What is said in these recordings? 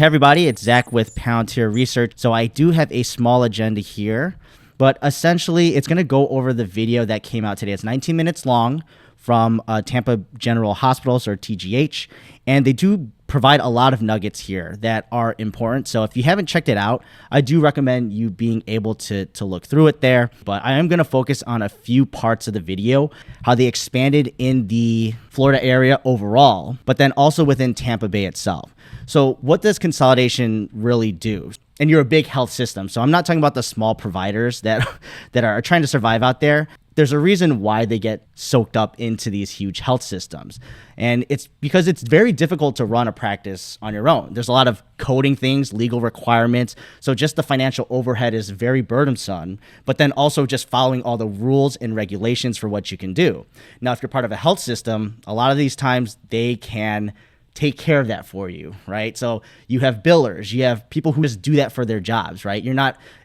Hey everybody, it's Zach with Palantir Research. So I do have a small agenda here, but essentially it's going to go over the video that came out today. It's 19 minutes long from Tampa General Hospitals, or TGH, and they do provide a lot of nuggets here that are important. So if you haven't checked it out, I do recommend you being able to look through it there. But I am going to focus on a few parts of the video, how they expanded in the Florida area overall, but then also within Tampa Bay itself. So what does consolidation really do? And you're a big health system. So I'm not talking about the small providers that are trying to survive out there. There's a reason why they get soaked up into these huge health systems. And it's because it's very difficult to run a practice on your own. There's a lot of coding things, legal requirements. So just the financial overhead is very burdensome, but then also just following all the rules and regulations for what you can do. Now, if you're part of a health system, a lot of these times they can take care of that for you, right? So you have billers, you have people who just do that for their jobs, right?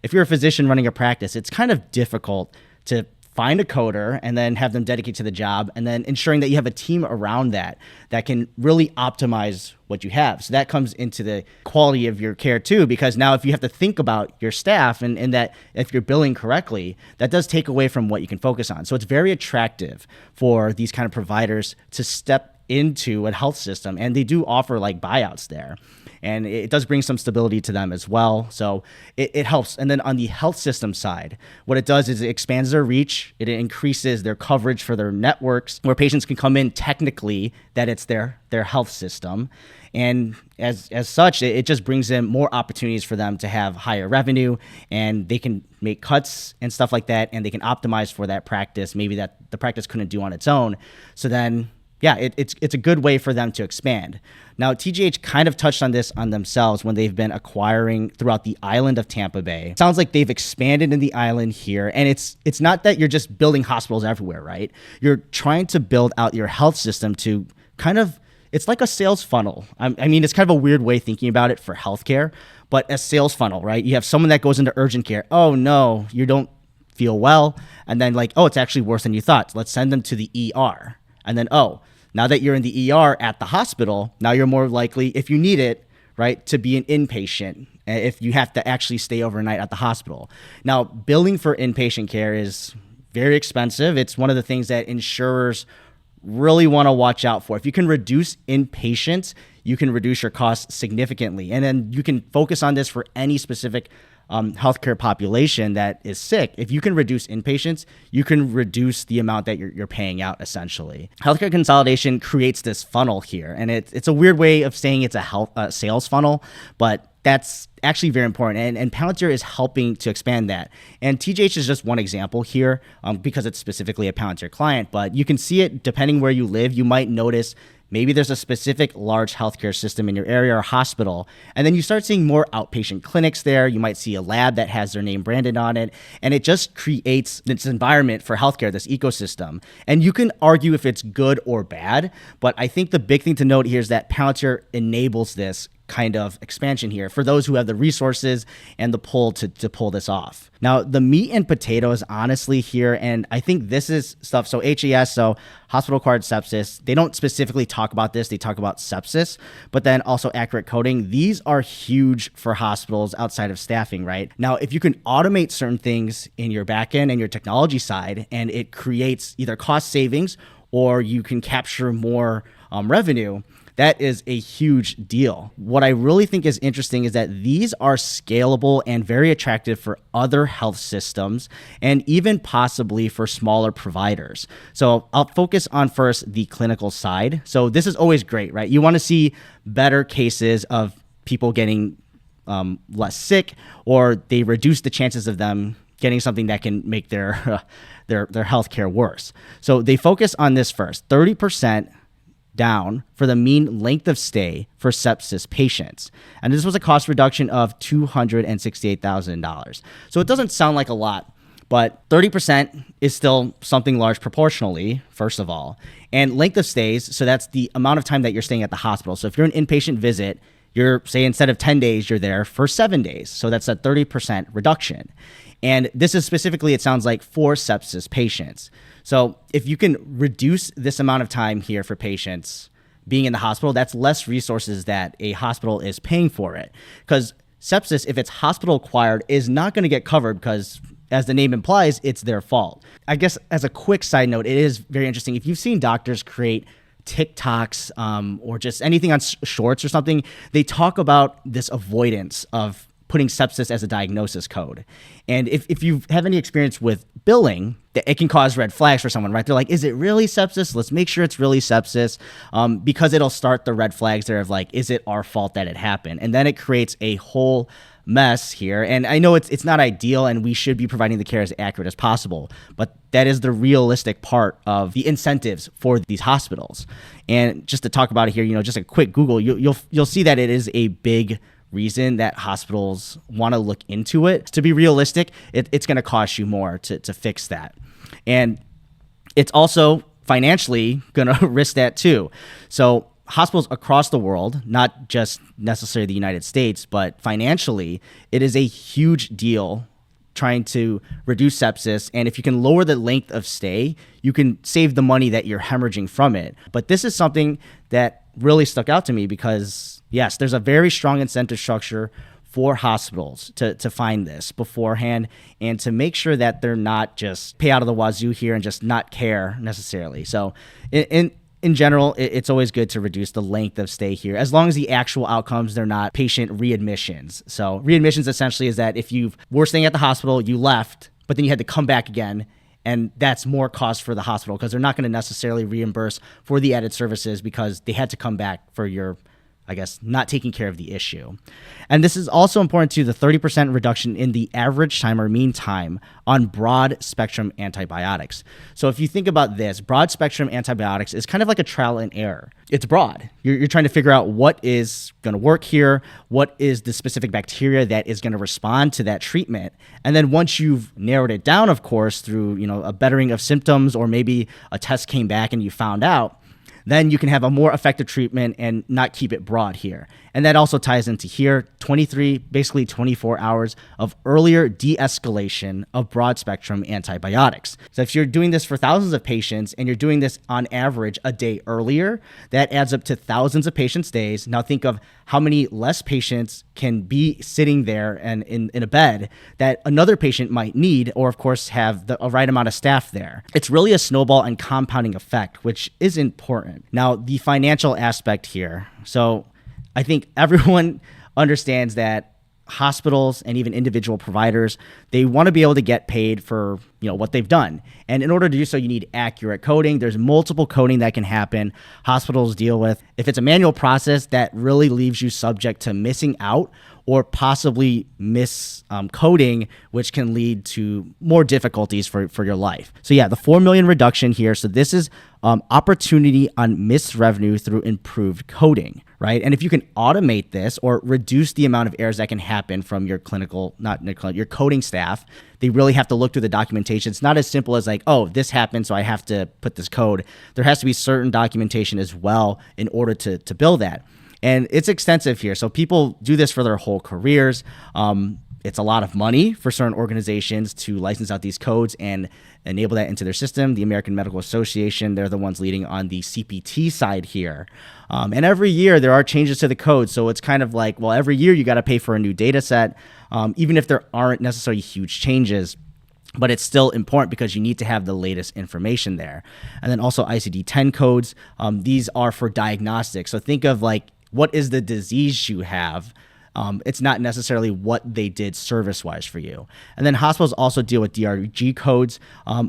If you're a physician running a practice, it's kind of difficult to find a coder and then have them dedicate to the job, and then ensuring that you have a team around that can really optimize what you have. So that comes into the quality of your care too, because now if you have to think about your staff and that if you're billing correctly, that does take away from what you can focus on. So it's very attractive for these kind of providers to step into a health system, and they do offer like buyouts there, and it does bring some stability to them as well. So it helps. And then on the health system side, what it does is it expands their reach, it increases their coverage for their networks, where patients can come in technically that it's their health system. And as such, it just brings in more opportunities for them to have higher revenue, and they can make cuts and stuff like that, and they can optimize for that practice, maybe that the practice couldn't do on its own. So then it's a good way for them to expand. Now, TGH kind of touched on this on themselves when they've been acquiring throughout the island of Tampa Bay. It sounds like they've expanded in the island here, and it's not that you're just building hospitals everywhere, right? You're trying to build out your health system to kind of, it's like a sales funnel. I mean, it's kind of a weird way thinking about it for healthcare, but a sales funnel, right? You have someone that goes into urgent care. Oh no, you don't feel well. And then like, oh, it's actually worse than you thought. So let's send them to the ER. And then, oh, now that you're in the ER at the hospital, now you're more likely, if you need it, right, to be an inpatient if you have to actually stay overnight at the hospital. Now, billing for inpatient care is very expensive. It's one of the things that insurers really want to watch out for. If you can reduce inpatients, you can reduce your costs significantly. And then you can focus on this for any specific healthcare population that is sick. If you can reduce inpatients, you can reduce the amount that you're paying out, essentially. Healthcare consolidation creates this funnel here, and it's a weird way of saying it's a sales funnel, but that's actually very important, and Palantir is helping to expand that. And TGH is just one example here because it's specifically a Palantir client, but you can see it depending where you live. You might notice maybe there's a specific large healthcare system in your area or hospital, and then you start seeing more outpatient clinics there. You might see a lab that has their name branded on it, and it just creates this environment for healthcare, this ecosystem. And you can argue if it's good or bad, but I think the big thing to note here is that Palantir enables this kind of expansion here for those who have the resources and the pull to pull this off. Now, the meat and potatoes, honestly, here, and I think this is stuff, so HAS, so hospital-acquired sepsis, they don't specifically talk about this, they talk about sepsis, but then also accurate coding. These are huge for hospitals outside of staffing, right? Now, if you can automate certain things in your backend and your technology side, and it creates either cost savings or you can capture more revenue, that is a huge deal. What I really think is interesting is that these are scalable and very attractive for other health systems and even possibly for smaller providers. So I'll focus on first the clinical side. So this is always great, right? You want to see better cases of people getting less sick, or they reduce the chances of them getting something that can make their healthcare worse. So they focus on this first, 30% down for the mean length of stay for sepsis patients. And this was a cost reduction of $268,000. So it doesn't sound like a lot, but 30% is still something large proportionally, first of all. And length of stays, so that's the amount of time that you're staying at the hospital. So if you're an inpatient visit, you're, say, instead of 10 days, you're there for 7 days. So that's a 30% reduction. And this is specifically, it sounds like, for sepsis patients. So if you can reduce this amount of time here for patients, being in the hospital, that's less resources that a hospital is paying for it. Because sepsis, if it's hospital acquired, is not going to get covered because, as the name implies, it's their fault. I guess as a quick side note, it is very interesting. If you've seen doctors create TikToks or just anything on shorts or something, they talk about this avoidance of putting sepsis as a diagnosis code. And if you have any experience with billing, it can cause red flags for someone, right? They're like, is it really sepsis? Let's make sure it's really sepsis, because it'll start the red flags there of like, is it our fault that it happened? And then it creates a whole mess here. And I know it's not ideal, and we should be providing the care as accurate as possible, but that is the realistic part of the incentives for these hospitals. And just to talk about it here, just a quick Google, you'll see that it is a big reason that hospitals want to look into it. To be realistic, it's going to cost you more to fix that. And it's also financially going to risk that too. So hospitals across the world, not just necessarily the United States, but financially, it is a huge deal trying to reduce sepsis. And if you can lower the length of stay, you can save the money that you're hemorrhaging from it. But this is something that really stuck out to me because, yes, there's a very strong incentive structure for hospitals to find this beforehand and to make sure that they're not just pay out of the wazoo here and just not care necessarily. So in general, it's always good to reduce the length of stay here, as long as the actual outcomes, they're not patient readmissions. So readmissions essentially is that if you were staying at the hospital, you left, but then you had to come back again, and that's more cost for the hospital because they're not going to necessarily reimburse for the added services because they had to come back for your, I guess, not taking care of the issue. And this is also important to the 30% reduction in the average time or mean time on broad spectrum antibiotics. So if you think about this, broad spectrum antibiotics is kind of like a trial and error. It's broad. You're trying to figure out what is going to work here, what is the specific bacteria that is going to respond to that treatment. And then once you've narrowed it down, of course, through a bettering of symptoms, or maybe a test came back and you found out, then you can have a more effective treatment and not keep it broad here. And that also ties into here, 24 hours of earlier de-escalation of broad spectrum antibiotics. So if you're doing this for thousands of patients and you're doing this on average a day earlier, that adds up to thousands of patients' days. Now think of how many less patients can be sitting there and in a bed that another patient might need, or of course have a right amount of staff there. It's really a snowball and compounding effect, which is important. Now, the financial aspect here. So I think everyone understands that hospitals and even individual providers, they want to be able to get paid for what they've done. And in order to do so, you need accurate coding. There's multiple coding that can happen. Hospitals deal with, if it's a manual process, that really leaves you subject to missing out or possibly miscoding, which can lead to more difficulties for your life. So yeah, the 4 million reduction here. So this is opportunity on missed revenue through improved coding, right? And if you can automate this or reduce the amount of errors that can happen from your your coding staff, they really have to look through the documentation. It's not as simple as like, oh, this happened, so I have to put this code. There has to be certain documentation as well in order to build that. And it's extensive here. So people do this for their whole careers. It's a lot of money for certain organizations to license out these codes and enable that into their system. The American Medical Association, they're the ones leading on the CPT side here. And every year there are changes to the code. So it's kind of like, well, every year you got to pay for a new data set, even if there aren't necessarily huge changes. But it's still important because you need to have the latest information there. And then also ICD-10 codes. These are for diagnostics. So think of like, what is the disease you have? It's not necessarily what they did service-wise for you. And then hospitals also deal with DRG codes.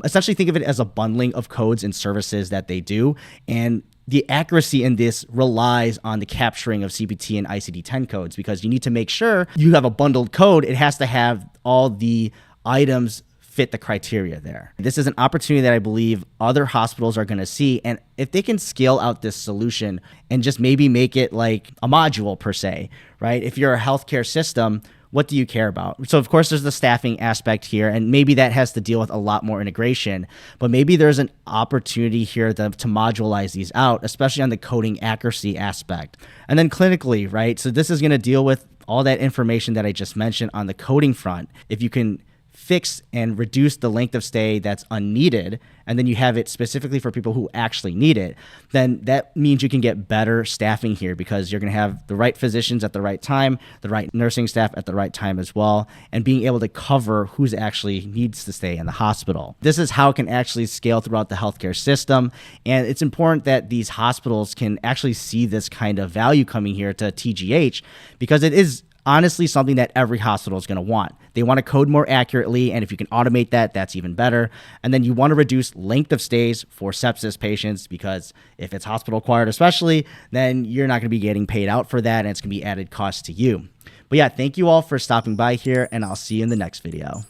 Essentially think of it as a bundling of codes and services that they do. And the accuracy in this relies on the capturing of CPT and ICD-10 codes because you need to make sure you have a bundled code. It has to have all the items fit the criteria there. This is an opportunity that I believe other hospitals are going to see. And if they can scale out this solution and just maybe make it like a module per se, right? If you're a healthcare system, what do you care about? So of course there's the staffing aspect here, and maybe that has to deal with a lot more integration, but maybe there's an opportunity here to modularize these out, especially on the coding accuracy aspect. And then clinically, right? So this is going to deal with all that information that I just mentioned on the coding front. If you can fix and reduce the length of stay that's unneeded, and then you have it specifically for people who actually need it, then that means you can get better staffing here because you're going to have the right physicians at the right time, the right nursing staff at the right time as well, and being able to cover who's actually needs to stay in the hospital. This is how it can actually scale throughout the healthcare system, and it's important that these hospitals can actually see this kind of value coming here to TGH because it is honestly something that every hospital is going to want. They want to code more accurately, and if you can automate that, that's even better. And then you want to reduce length of stays for sepsis patients because if it's hospital acquired especially, then you're not going to be getting paid out for that, and it's going to be added cost to you. But yeah, thank you all for stopping by here, and I'll see you in the next video.